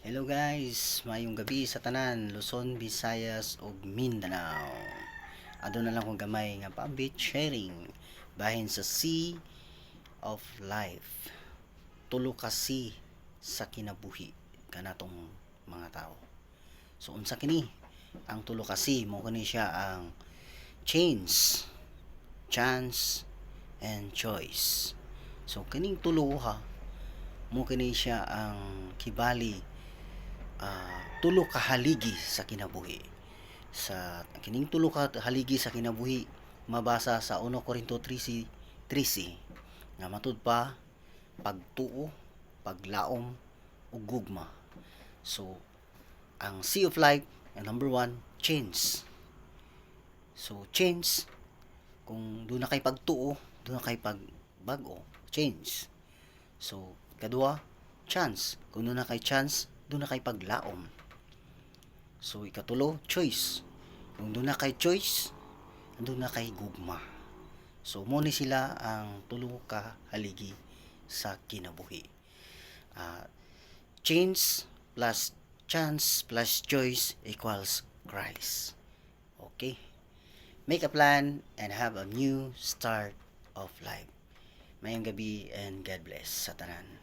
Hello guys, mayong gabi sa tanan, Luzon, Visayas ug Mindanao. Adto na lang kong gamay nga pambit sharing bahin sa Sea of Life. Tulo ka sea sa kinabuhi kanatong mga tao. So unsa kini? Ang tulo ka sea mo kani siya ang change, chance, and choice. So kining tulo ha mo kini siya ang kibali tulo ka haligi sa kinabuhi. Sa kining tulo ka haligi sa kinabuhi mabasa sa 1 Corinto 13 nga matud pa pagtuo, paglaom ug gugma. So ang Sea of Life ang number 1 change. So change kung doon na kay pagtuo, doon na kay pagbago, change. So kadua chance, kung doon na kay chance, doon na kay paglaom. So ikatulo choice, kung doon na kay choice, doon na kay gugma. So mo ni sila ang tulo ka haligi sa kinabuhi. Change plus chance plus choice equals Christ. Okay? Make a plan and have a new start of life. Mayang gabi and God bless sa tanan.